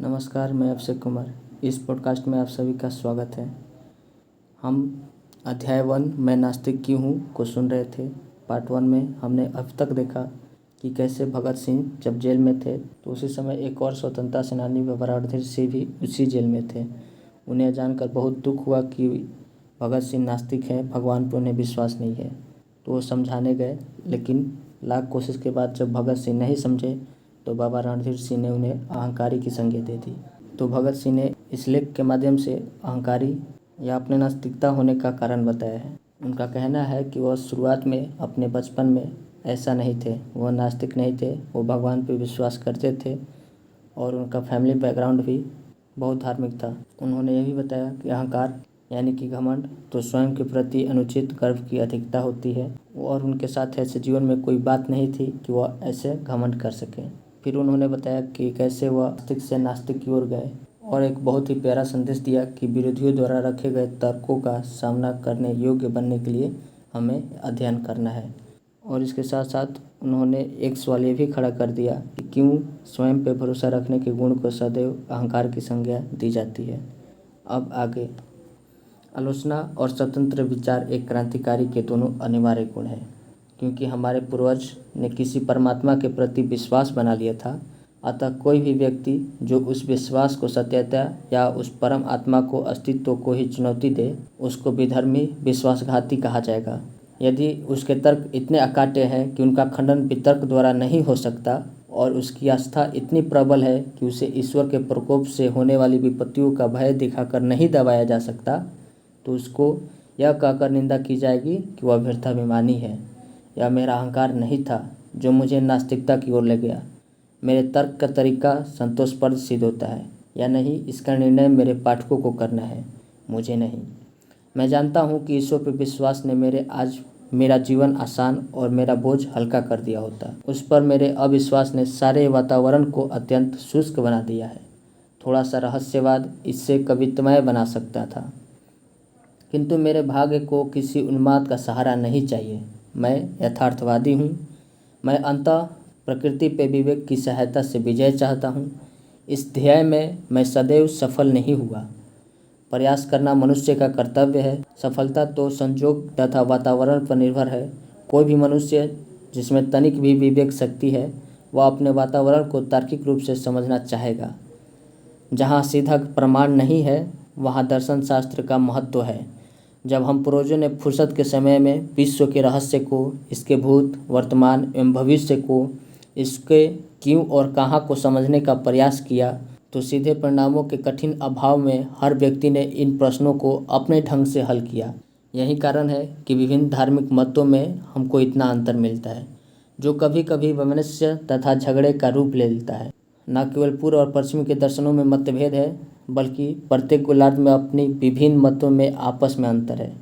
नमस्कार, मैं अभिषेक कुमार। इस पॉडकास्ट में आप सभी का स्वागत है। हम अध्याय 1 मैं नास्तिक क्यों हूँ को सुन रहे थे। पार्ट 1 में हमने अब तक देखा कि कैसे भगत सिंह जब जेल में थे तो उसी समय एक और स्वतंत्रता सेनानी बाबा रणधीर सिंह भी उसी जेल में थे। उन्हें जानकर बहुत दुख हुआ कि भगत सिंह नास्तिक हैं, भगवान पर उन्हें विश्वास नहीं है। तो वो समझाने गए, लेकिन लाख कोशिश के बाद जब भगत सिंह नहीं समझे तो बाबा रणधीर सिंह ने उन्हें अहंकारी की संज्ञा दे दी। तो भगत सिंह ने इस लेख के माध्यम से अहंकारी या अपने नास्तिकता होने का कारण बताया है। उनका कहना है कि वह शुरुआत में अपने बचपन में ऐसा नहीं थे, वह नास्तिक नहीं थे, वो भगवान पर विश्वास करते थे और उनका फैमिली बैकग्राउंड भी बहुत धार्मिक था। उन्होंने यह भी बताया कि अहंकार यानी कि घमंड तो स्वयं के प्रति अनुचित गर्व की अधिकता होती है और उनके साथ ऐसे जीवन में कोई बात नहीं थी कि वह ऐसे घमंड कर सकें। फिर उन्होंने बताया कि कैसे वह आस्तिक से नास्तिक की ओर गए और एक बहुत ही प्यारा संदेश दिया कि विरोधियों द्वारा रखे गए तर्कों का सामना करने योग्य बनने के लिए हमें अध्ययन करना है। और इसके साथ साथ उन्होंने एक सवाल ये भी खड़ा कर दिया कि क्यों स्वयं पर भरोसा रखने के गुण को सदैव अहंकार की संज्ञा दी जाती है। अब आगे, आलोचना और स्वतंत्र विचार एक क्रांतिकारी के दोनों अनिवार्य गुण हैं, क्योंकि हमारे पूर्वज ने किसी परमात्मा के प्रति विश्वास बना लिया था। अतः कोई भी व्यक्ति जो उस विश्वास को सत्यता या उस परम आत्मा को अस्तित्व को ही चुनौती दे, उसको विधर्मी विश्वासघाती कहा जाएगा। यदि उसके तर्क इतने अकाट्य हैं कि उनका खंडन वितर्क द्वारा नहीं हो सकता और उसकी आस्था इतनी प्रबल है कि उसे ईश्वर के प्रकोप से होने वाली विपत्तियों का भय दिखाकर नहीं दबाया जा सकता, तो उसको यह कहकर निंदा की जाएगी कि वह व्यर्थाभिमानी है। यह मेरा अहंकार नहीं था जो मुझे नास्तिकता की ओर ले गया। मेरे तर्क का तरीका संतोषप्रद सिद्ध होता है या नहीं, इसका निर्णय मेरे पाठकों को करना है, मुझे नहीं। मैं जानता हूँ कि ईश्वर पर विश्वास ने आज मेरा जीवन आसान और मेरा बोझ हल्का कर दिया होता। उस पर मेरे अविश्वास ने सारे वातावरण को अत्यंत शुष्क बना दिया है। थोड़ा सा रहस्यवाद इससे कवित्वमय बना सकता था, किंतु मेरे भाग्य को किसी उन्माद का सहारा नहीं चाहिए। मैं यथार्थवादी हूँ। मैं अंततः प्रकृति पे विवेक की सहायता से विजय चाहता हूँ। इस ध्येय में मैं सदैव सफल नहीं हुआ। प्रयास करना मनुष्य का कर्तव्य है। सफलता तो संजोग तथा वातावरण पर निर्भर है। कोई भी मनुष्य जिसमें तनिक भी विवेक शक्ति है, वह अपने वातावरण को तार्किक रूप से समझना चाहेगा। जहाँ सीधा प्रमाण नहीं है, वहाँ दर्शन शास्त्र का महत्व है। जब हम पूर्वजों ने फुर्सत के समय में विश्व के रहस्य को, इसके भूत, वर्तमान एवं भविष्य को, इसके क्यों और कहाँ को समझने का प्रयास किया, तो सीधे परिणामों के कठिन अभाव में हर व्यक्ति ने इन प्रश्नों को अपने ढंग से हल किया। यही कारण है कि विभिन्न धार्मिक मतों में हमको इतना अंतर मिलता है, जो कभी कभी वैमनस्य तथा झगड़े का रूप ले लेता है। न केवल पूर्व और पश्चिम के दर्शनों में मतभेद है, बल्कि प्रत्येक गोलार्ध में अपनी विभिन्न मतों में आपस में अंतर है।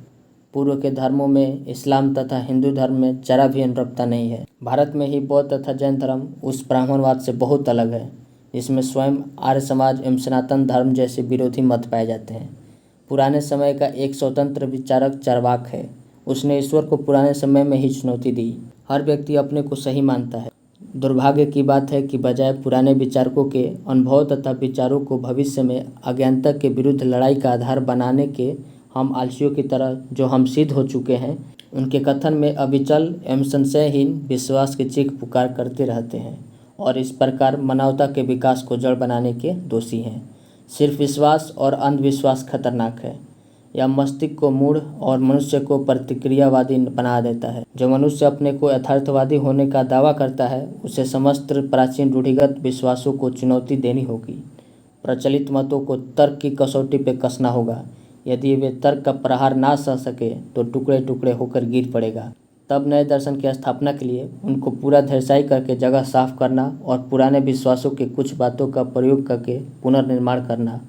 पूर्व के धर्मों में इस्लाम तथा हिंदू धर्म में जरा भी अनुरूपता नहीं है। भारत में ही बौद्ध तथा जैन धर्म उस ब्राह्मणवाद से बहुत अलग है, जिसमें स्वयं आर्य समाज एवं सनातन धर्म जैसे विरोधी मत पाए जाते हैं। पुराने समय का एक स्वतंत्र विचारक चार्वाक है। उसने ईश्वर को पुराने समय में ही चुनौती दी। हर व्यक्ति अपने को सही मानता है। दुर्भाग्य की बात है कि बजाय पुराने विचारकों के अनुभव तथा विचारों को भविष्य में अज्ञानता के विरुद्ध लड़ाई का आधार बनाने के, हम आलसियों की तरह जो हम सिद्ध हो चुके हैं, उनके कथन में अविचल एवं संशयहीन विश्वास की चीख पुकार करते रहते हैं और इस प्रकार मानवता के विकास को जड़ बनाने के दोषी हैं। सिर्फ विश्वास और अंधविश्वास खतरनाक है। यह मस्तिष्क को मूढ़ और मनुष्य को प्रतिक्रियावादी बना देता है। जो मनुष्य अपने को यथार्थवादी होने का दावा करता है, उसे समस्त प्राचीन रूढ़िगत विश्वासों को चुनौती देनी होगी। प्रचलित मतों को तर्क की कसौटी पर कसना होगा। यदि वे तर्क का प्रहार ना सह सके तो टुकड़े टुकड़े होकर गिर पड़ेगा। तब नए दर्शन की स्थापना के लिए उनको पूरा धैर्यशायी करके जगह साफ करना और पुराने विश्वासों के कुछ बातों का प्रयोग करके पुनर्निर्माण करना।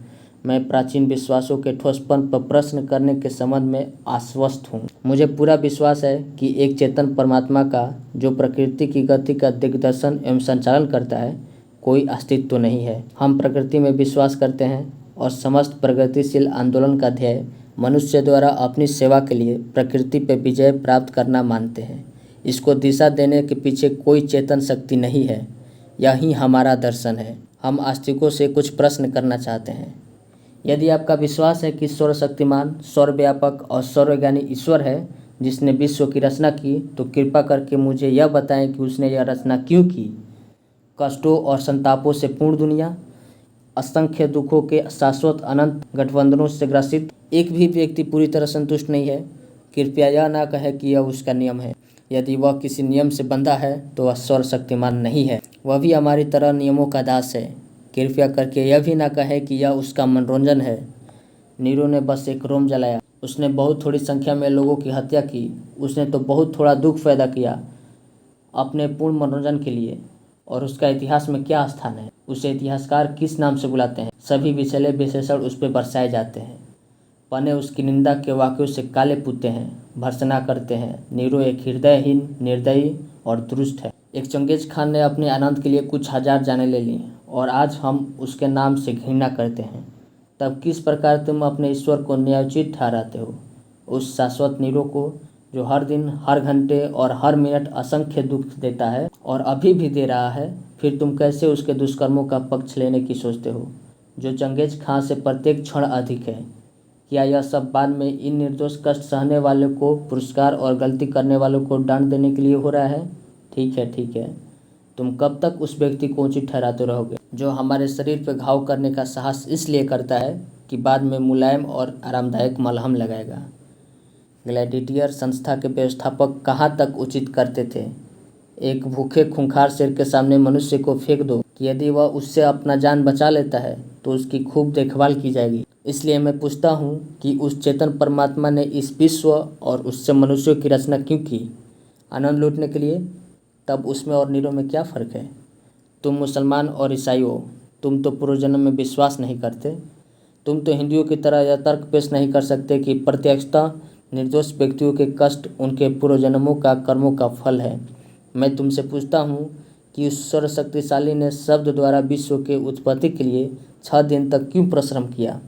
मैं प्राचीन विश्वासों के ठोसपन पर प्रश्न करने के संबंध में आश्वस्त हूँ। मुझे पूरा विश्वास है कि एक चेतन परमात्मा का, जो प्रकृति की गति का दिग्दर्शन एवं संचालन करता है, कोई अस्तित्व नहीं है। हम प्रकृति में विश्वास करते हैं और समस्त प्रगतिशील आंदोलन का ध्येय मनुष्य द्वारा अपनी सेवा के लिए प्रकृति पर विजय प्राप्त करना मानते हैं। इसको दिशा देने के पीछे कोई चेतन शक्ति नहीं है। यही हमारा दर्शन है। हम आस्तिकों से कुछ प्रश्न करना चाहते हैं। यदि आपका विश्वास है कि सर्वशक्तिमान, सर्वव्यापक और सर्वज्ञानी ईश्वर है जिसने विश्व की रचना की, तो कृपा करके मुझे यह बताएं कि उसने यह रचना क्यों की। कष्टों और संतापों से पूर्ण दुनिया, असंख्य दुखों के शाश्वत अनंत गठबंधनों से ग्रसित एक भी व्यक्ति पूरी तरह संतुष्ट नहीं है। कृपया यह ना कहे कि यह उसका नियम है। यदि वह किसी नियम से बंधा है तो वह सर्वशक्तिमान नहीं है, वह भी हमारी तरह नियमों का दास है। कृपया करके यह भी ना कहे कि यह उसका मनोरंजन है। नीरो ने बस एक रोम जलाया। उसने बहुत थोड़ी संख्या में लोगों की हत्या की। उसने तो बहुत थोड़ा दुख पैदा किया अपने पूर्ण मनोरंजन के लिए। और उसका इतिहास में क्या स्थान है? उसे इतिहासकार किस नाम से बुलाते हैं? सभी विषैले विशेषण उस पर बरसाए जाते हैं। पन्ने उसकी निंदा के वाक्यों से काले पुते हैं, भर्त्सना करते हैं। नीरो एक हृदयहीन, निर्दयी और दुष्ट है। एक चंगेज खान ने अपने आनंद के लिए कुछ हजार जानें ले ली और आज हम उसके नाम से घृणा करते हैं। तब किस प्रकार तुम अपने ईश्वर को न्यायोचित ठहराते हो? उस शाश्वत नीरो को जो हर दिन, हर घंटे और हर मिनट असंख्य दुख देता है और अभी भी दे रहा है, फिर तुम कैसे उसके दुष्कर्मों का पक्ष लेने की सोचते हो, जो चंगेज खां से प्रत्येक क्षण अधिक है? क्या यह सब बाद में इन निर्दोष कष्ट सहने वालों को पुरस्कार और गलती करने वालों को दंड देने के लिए हो रहा है? ठीक है, ठीक है। तुम कब तक उस व्यक्ति को उचित ठहराते रहोगे जो हमारे शरीर पर घाव करने का साहस इसलिए करता है कि बाद में मुलायम और आरामदायक मलहम लगाएगा? ग्लैडिएटर संस्था के व्यवस्थापक कहाँ तक उचित करते थे? एक भूखे खूंखार शेर के सामने मनुष्य को फेंक दो कि यदि वह उससे अपना जान बचा लेता है तो उसकी खूब देखभाल की जाएगी। इसलिए मैं पूछता हूँ कि उस चेतन परमात्मा ने इस विश्व और उससे मनुष्यों की रचना क्यों की? आनंद लूटने के लिए? तब उसमें और नीरो में क्या फ़र्क है? तुम मुसलमान और ईसाई हो, तुम तो पूर्वजन्म में विश्वास नहीं करते। तुम तो हिंदुओं की तरह यह तर्क पेश नहीं कर सकते कि प्रत्यक्षतः निर्दोष व्यक्तियों के कष्ट उनके पूर्वजन्मों का कर्मों का फल है। मैं तुमसे पूछता हूँ कि उस सर्वशक्तिशाली ने शब्द द्वारा विश्व के उत्पत्ति के लिए 6 दिन तक क्यों परिश्रम किया?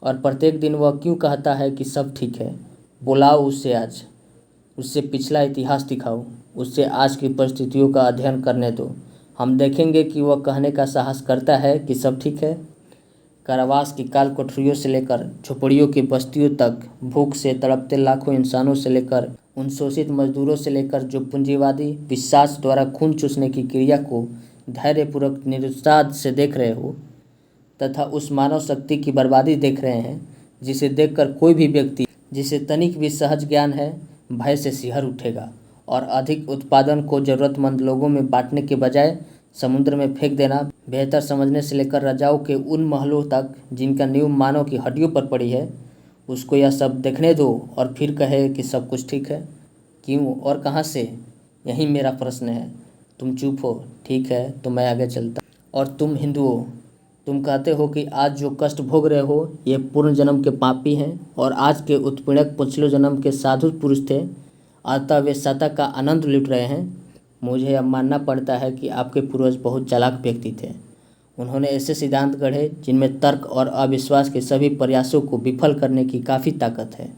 और प्रत्येक दिन वह क्यों कहता है कि सब ठीक है? बुलाओ उसे आज, उससे पिछला इतिहास दिखाओ, उससे आज की परिस्थितियों का अध्ययन करने दो। हम देखेंगे कि वह कहने का साहस करता है कि सब ठीक है। कारावास की काल कोठरियों से लेकर झोपड़ियों की बस्तियों तक, भूख से तड़पते लाखों इंसानों से लेकर उन शोषित मजदूरों से लेकर जो पूंजीवादी पिशाच द्वारा खून चूसने की क्रिया को धैर्यपूर्वक निरुत्साह से देख रहे हो, तथा उस मानव शक्ति की बर्बादी देख रहे हैं जिसे देखकर कोई भी व्यक्ति जिसे तनिक भी सहज ज्ञान है भय से सिहर उठेगा और अधिक उत्पादन को ज़रूरतमंद लोगों में बांटने के बजाय समुद्र में फेंक देना बेहतर समझने से लेकर राजाओं के उन महलों तक जिनका नींव मानव की हड्डियों पर पड़ी है, उसको यह सब देखने दो और फिर कहे कि सब कुछ ठीक है। क्यों और कहाँ से? यही मेरा प्रश्न है। तुम चुप हो, ठीक है, तो मैं आगे चलता। और तुम हिंदुओं, तुम कहते हो कि आज जो कष्ट भोग रहे हो ये पूर्व जन्म के पापी हैं और आज के उत्पीड़क पिछले जन्म के साधु पुरुष थे, अतः वे सत्ता का आनंद लूट रहे हैं। मुझे यह मानना पड़ता है कि आपके पूर्वज बहुत चालाक व्यक्ति थे। उन्होंने ऐसे सिद्धांत गढ़े जिनमें तर्क और अविश्वास के सभी प्रयासों को विफल करने की काफ़ी ताकत है।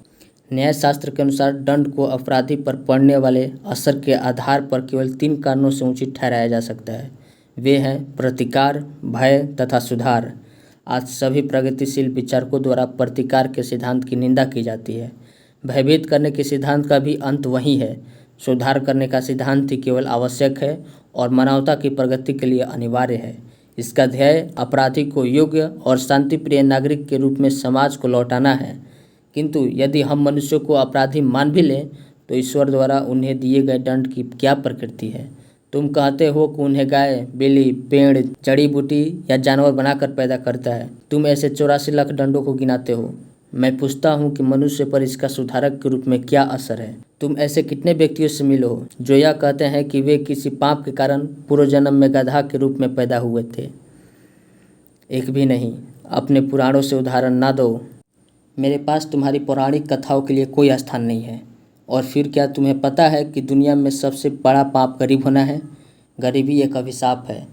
न्यायशास्त्र के अनुसार दंड को अपराधी पर पड़ने वाले असर के आधार पर केवल 3 कारणों से उचित ठहराया जा सकता है। वे हैं प्रतिकार, भय तथा सुधार। आज सभी प्रगतिशील विचारकों द्वारा प्रतिकार के सिद्धांत की निंदा की जाती है। भयभीत करने के सिद्धांत का भी अंत वही है। सुधार करने का सिद्धांत ही केवल आवश्यक है और मानवता की प्रगति के लिए अनिवार्य है। इसका ध्येय अपराधी को योग्य और शांतिप्रिय नागरिक के रूप में समाज को लौटाना है। किंतु यदि हम मनुष्यों को अपराधी मान भी लें तो ईश्वर द्वारा उन्हें दिए गए दंड की क्या प्रकृति है? तुम कहते हो कि उन्हें गाय, बिल्ली, पेड़, जड़ी बूटी या जानवर बनाकर पैदा करता है। तुम ऐसे 84 लाख दंडों को गिनाते हो। मैं पूछता हूँ कि मनुष्य पर इसका सुधारक के रूप में क्या असर है? तुम ऐसे कितने व्यक्तियों से मिलो हो जो यह कहते हैं कि वे किसी पाप के कारण पूर्व जन्म में गधा के रूप में पैदा हुए थे? एक भी नहीं। अपने पुराणों से उदाहरण ना दो। मेरे पास तुम्हारी पौराणिक कथाओं के लिए कोई स्थान नहीं है। और फिर क्या तुम्हें पता है कि दुनिया में सबसे बड़ा पाप गरीब होना है? गरीबी एक अभिशाप है,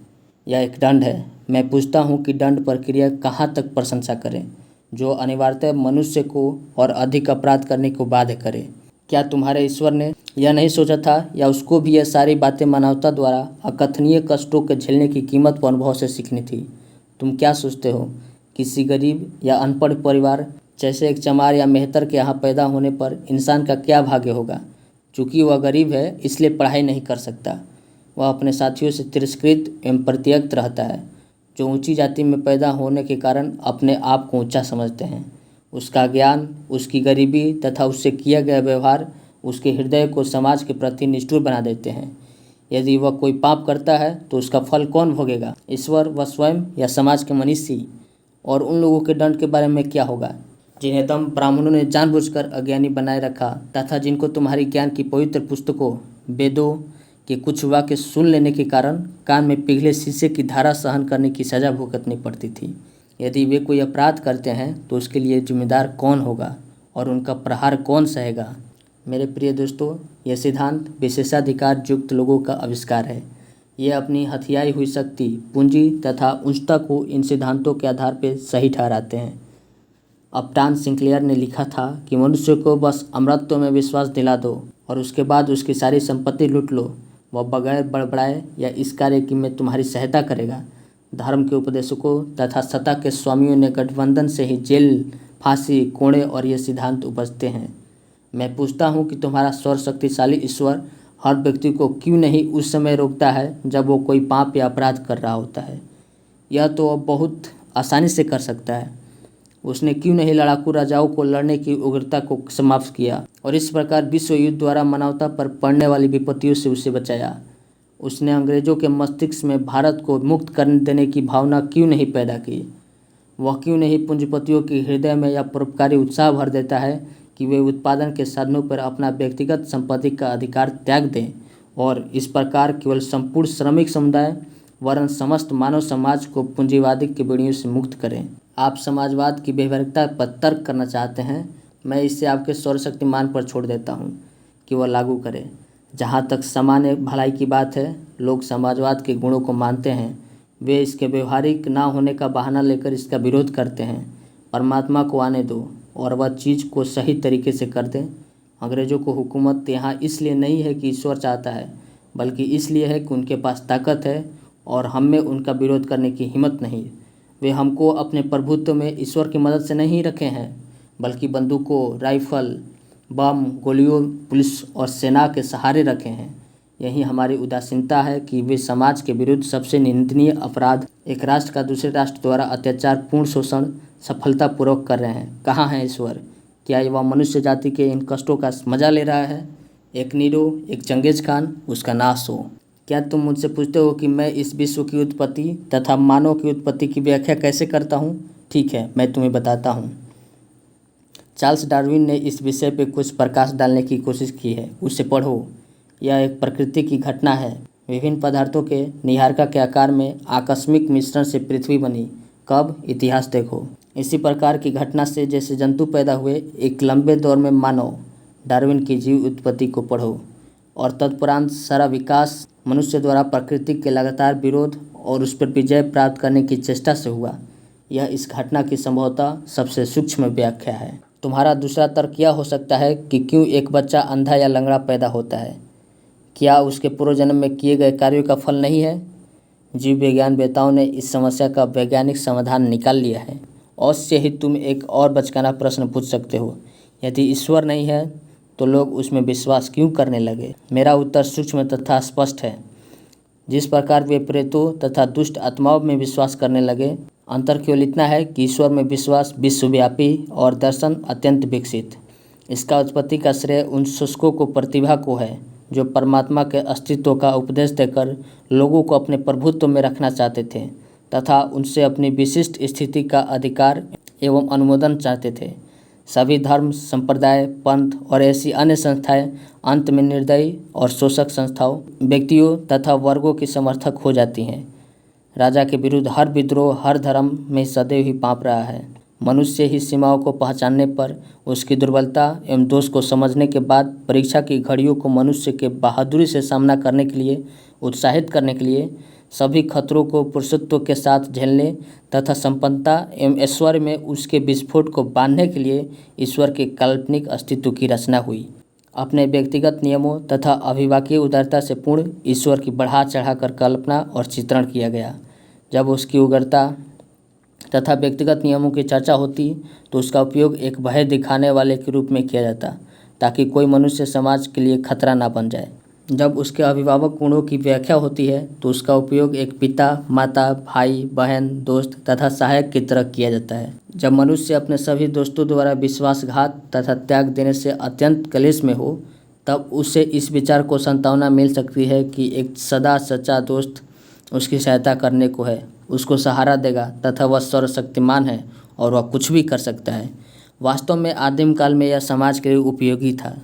यह एक दंड है। मैं पूछता हूँ कि दंड प्रक्रिया कहाँ तक प्रशंसा करें, जो अनिवार्यतः मनुष्य को और अधिक अपराध करने को बाध्य करे। क्या तुम्हारे ईश्वर ने यह नहीं सोचा था या उसको भी यह सारी बातें मानवता द्वारा अकथनीय कष्टों के झेलने की कीमत को अनुभव से सीखनी थी। तुम क्या सोचते हो? किसी गरीब या अनपढ़ परिवार जैसे एक चमार या मेहतर के यहाँ पैदा होने पर इंसान का क्या भाग्य होगा? चूँकि वह गरीब है इसलिए पढ़ाई नहीं कर सकता। वह अपने साथियों से तिरस्कृत एवं परित्यक्त रहता है, जो ऊंची जाति में पैदा होने के कारण अपने आप को ऊंचा समझते हैं। उसका ज्ञान, उसकी गरीबी तथा उससे किया गया व्यवहार उसके हृदय को समाज के प्रति निष्ठुर बना देते हैं। यदि वह कोई पाप करता है तो उसका फल कौन भोगेगा? ईश्वर, वह स्वयं, या समाज के मनीषी? और उन लोगों के दंड के बारे में क्या होगा जिन्हें तुम ब्राह्मणों ने जानबूझकर अज्ञानी बनाए रखा तथा जिनको तुम्हारी ज्ञान की पवित्र पुस्तकों, वेदों के कुछ वाक्य सुन लेने के कारण कान में पिघले शीशे की धारा सहन करने की सजा भुगतनी पड़ती थी। यदि वे कोई अपराध करते हैं तो उसके लिए जिम्मेदार कौन होगा और उनका प्रहार कौन सहेगा? मेरे प्रिय दोस्तों, यह सिद्धांत विशेषाधिकार युक्त लोगों का आविष्कार है। ये अपनी हथियाई हुई शक्ति, पूंजी तथा उच्चता को इन सिद्धांतों के आधार पर सही ठहराते हैं। अपटान सिंक्लेयर ने लिखा था कि मनुष्य को बस अमरत्व में विश्वास दिला दो और उसके बाद उसकी सारी संपत्ति लूट लो, वह बगैर बड़बड़ाए या इस कार्य की मैं तुम्हारी सहायता करेगा। धर्म के उपदेशकों तथा सत्ता के स्वामियों ने गठबंधन से ही जेल, फांसी, कोड़े और ये सिद्धांत उपजते हैं। मैं पूछता हूँ कि तुम्हारा सर्वशक्तिशाली ईश्वर हर व्यक्ति को क्यों नहीं उस समय रोकता है जब वो कोई पाप या अपराध कर रहा होता है? यह तो अब बहुत आसानी से कर सकता है। उसने क्यों नहीं लड़ाकू राजाओं को लड़ने की उग्रता को समाप्त किया और इस प्रकार विश्व युद्ध द्वारा मानवता पर पड़ने वाली विपत्तियों से उसे बचाया? उसने अंग्रेजों के मस्तिष्क में भारत को मुक्त कर देने की भावना क्यों नहीं पैदा की? वह क्यों नहीं पूंजीपतियों के हृदय में यह परोपकारी उत्साह भर देता है कि वे उत्पादन के साधनों पर अपना व्यक्तिगत संपत्ति का अधिकार त्याग दें और इस प्रकार केवल संपूर्ण श्रमिक समुदाय वरन समस्त मानव समाज को पूंजीवादी की बेड़ियों से मुक्त करें? आप समाजवाद की व्यवहारिकता पर तर्क करना चाहते हैं। मैं इसे आपके सर्वशक्तिमान पर छोड़ देता हूं कि वह लागू करें। जहां तक सामान्य भलाई की बात है, लोग समाजवाद के गुणों को मानते हैं। वे इसके व्यवहारिक ना होने का बहाना लेकर इसका विरोध करते हैं। परमात्मा को आने दो और वह चीज़ को सही तरीके से कर दें। अंग्रेज़ों को हुकूमत यहाँ इसलिए नहीं है कि ईश्वर चाहता है, बल्कि इसलिए है कि उनके पास ताकत है और हम में उनका विरोध करने की हिम्मत नहीं। वे हमको अपने प्रभुत्व में ईश्वर की मदद से नहीं रखे हैं, बल्कि बंदूकों, राइफल, बम, गोलियों, पुलिस और सेना के सहारे रखे हैं। यही हमारी उदासीनता है कि वे समाज के विरुद्ध सबसे निंदनीय अपराध, एक राष्ट्र का दूसरे राष्ट्र द्वारा अत्याचारपूर्ण शोषण, सफलतापूर्वक कर रहे हैं। कहाँ है ईश्वर? क्या वह मनुष्य जाति के इन कष्टों का मजा ले रहा है? एक नीरो, एक चंगेज खान, उसका नाश हो। क्या तुम मुझसे पूछते हो कि मैं इस विश्व की उत्पत्ति तथा मानव की उत्पत्ति की व्याख्या कैसे करता हूँ? ठीक है, मैं तुम्हें बताता हूँ। चार्ल्स डार्विन ने इस विषय पर कुछ प्रकाश डालने की कोशिश की है, उसे पढ़ो। यह एक प्रकृति की घटना है। विभिन्न पदार्थों के निहारिका के आकार में आकस्मिक मिश्रण से पृथ्वी बनी। कब? इतिहास देखो। इसी प्रकार की घटना से जैसे जंतु पैदा हुए, एक लंबे दौर में मानव, डार्विन की जीव उत्पत्ति को पढ़ो और तत्परांत सारा विकास मनुष्य द्वारा प्रकृति के लगातार विरोध और उस पर विजय प्राप्त करने की चेष्टा से हुआ। यह इस घटना की संभवतः सबसे सूक्ष्म व्याख्या है। तुम्हारा दूसरा तर्क यह हो सकता है कि क्यों एक बच्चा अंधा या लंगड़ा पैदा होता है? क्या उसके पूर्व जन्म में किए गए कार्यों का फल नहीं है? जीव विज्ञान वेताओं ने इस समस्या का वैज्ञानिक समाधान निकाल लिया है। अवश्य ही तुम एक और बचकाना प्रश्न पूछ सकते हो, यदि ईश्वर नहीं है तो लोग उसमें विश्वास क्यों करने लगे? मेरा उत्तर सूक्ष्म तथा स्पष्ट है। जिस प्रकार वे प्रेतों तथा दुष्ट आत्माओं में विश्वास करने लगे, अंतर केवल इतना है कि ईश्वर में विश्वास विश्वव्यापी और दर्शन अत्यंत विकसित। इसका उत्पत्ति का श्रेय उन शुष्कों को प्रतिभा को है जो परमात्मा के अस्तित्व का उपदेश देकर लोगों को अपने प्रभुत्व में रखना चाहते थे तथा उनसे अपनी विशिष्ट स्थिति का अधिकार एवं अनुमोदन चाहते थे। सभी धर्म, संप्रदाय, पंथ और ऐसी अन्य संस्थाएं अंत में निर्दयी और शोषक संस्थाओं, व्यक्तियों तथा वर्गों की समर्थक हो जाती हैं। राजा के विरुद्ध हर विद्रोह हर धर्म में सदैव ही पाप रहा है। मनुष्य ही सीमाओं को पहचानने पर, उसकी दुर्बलता एवं दोष को समझने के बाद परीक्षा की घड़ियों को मनुष्य के बहादुरी से सामना करने के लिए उत्साहित करने के लिए, सभी खतरों को पुरुषत्व के साथ झेलने तथा संपन्नता एवं ऐश्वर्य में उसके विस्फोट को बांधने के लिए ईश्वर के काल्पनिक अस्तित्व की रचना हुई। अपने व्यक्तिगत नियमों तथा अभिवाकीय उदारता से पूर्ण ईश्वर की बढ़ा चढ़ाकर कल्पना और चित्रण किया गया। जब उसकी उदारता तथा व्यक्तिगत नियमों की चर्चा होती तो उसका उपयोग एक भय दिखाने वाले के रूप में किया जाता, ताकि कोई मनुष्य समाज के लिए खतरा ना बन जाए। जब उसके अभिभावक गुणों की व्याख्या होती है तो उसका उपयोग एक पिता, माता, भाई, बहन, दोस्त तथा सहायक की तरह किया जाता है। जब मनुष्य अपने सभी दोस्तों द्वारा विश्वासघात तथा त्याग देने से अत्यंत क्लेश में हो, तब उसे इस विचार को सांत्वना मिल सकती है कि एक सदा सच्चा दोस्त उसकी सहायता करने को है, उसको सहारा देगा तथा वह सर्वशक्तिमान है और वह कुछ भी कर सकता है। वास्तव में आदिम काल में यह समाज के लिए उपयोगी था।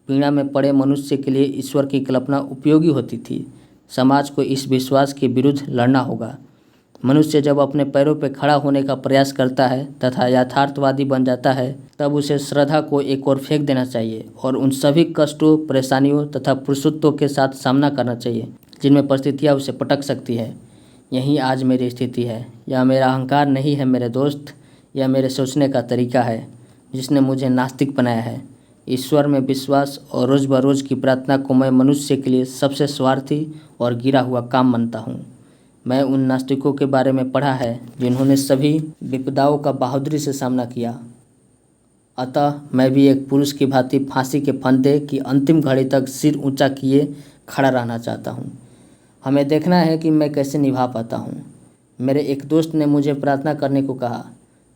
पीड़ा में पड़े मनुष्य के लिए ईश्वर की कल्पना उपयोगी होती थी। समाज को इस विश्वास के विरुद्ध लड़ना होगा। मनुष्य जब अपने पैरों पर खड़ा होने का प्रयास करता है तथा यथार्थवादी बन जाता है, तब उसे श्रद्धा को एक ओर फेंक देना चाहिए और उन सभी कष्टों, परेशानियों तथा पुरुषत्वों के साथ सामना करना चाहिए जिनमें परिस्थितियाँ उसे पटक सकती है। यही आज मेरी स्थिति है। यह मेरा अहंकार नहीं है मेरे दोस्त, यह मेरे सोचने का तरीका है जिसने मुझे नास्तिक बनाया है। ईश्वर में विश्वास और रोज़ बरोज़ की प्रार्थना को मैं मनुष्य के लिए सबसे स्वार्थी और गिरा हुआ काम मानता हूँ। मैं उन नास्तिकों के बारे में पढ़ा है जिन्होंने सभी विपदाओं का बहादुरी से सामना किया। अतः मैं भी एक पुरुष की भांति फांसी के फंदे की अंतिम घड़ी तक सिर ऊंचा किए खड़ा रहना चाहता हूँ। हमें देखना है कि मैं कैसे निभा पाता हूँ। मेरे एक दोस्त ने मुझे प्रार्थना करने को कहा।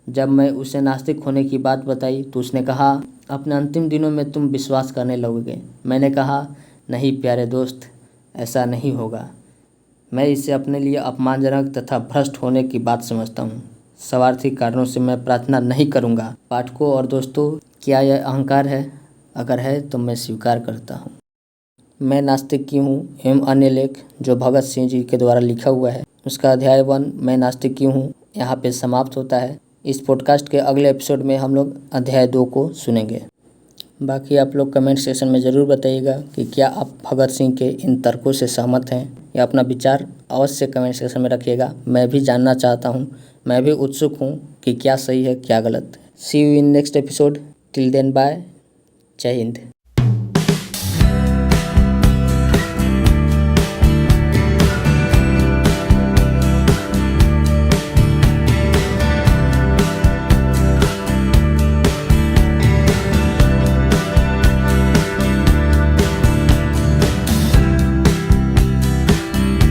जब मैं उसे नास्तिक होने की बात बताई तो उसने कहा, अपने अंतिम दिनों में तुम विश्वास करने लगोगे। मैंने कहा, नहीं प्यारे दोस्त, ऐसा नहीं होगा। मैं इसे अपने लिए अपमानजनक तथा भ्रष्ट होने की बात समझता हूँ। स्वार्थी कारणों से मैं प्रार्थना नहीं करूँगा। पाठकों और दोस्तों, क्या यह अहंकार है? अगर है तो मैं स्वीकार करता हूँ। मैं नास्तिक क्यों हूँ एवं अन्य लेख जो भगत सिंह जी के द्वारा लिखा हुआ है, उसका अध्याय 1 मैं नास्तिक क्यों हूँ यहाँ पे समाप्त होता है। इस पॉडकास्ट के अगले एपिसोड में हम लोग अध्याय 2 को सुनेंगे। बाकी आप लोग कमेंट सेक्शन में ज़रूर बताइएगा कि क्या आप भगत सिंह के इन तर्कों से सहमत हैं, या अपना विचार अवश्य कमेंट सेक्शन में रखिएगा। मैं भी जानना चाहता हूँ, मैं भी उत्सुक हूँ कि क्या सही है क्या गलत। See you in next episode. Till then bye. जय हिंद।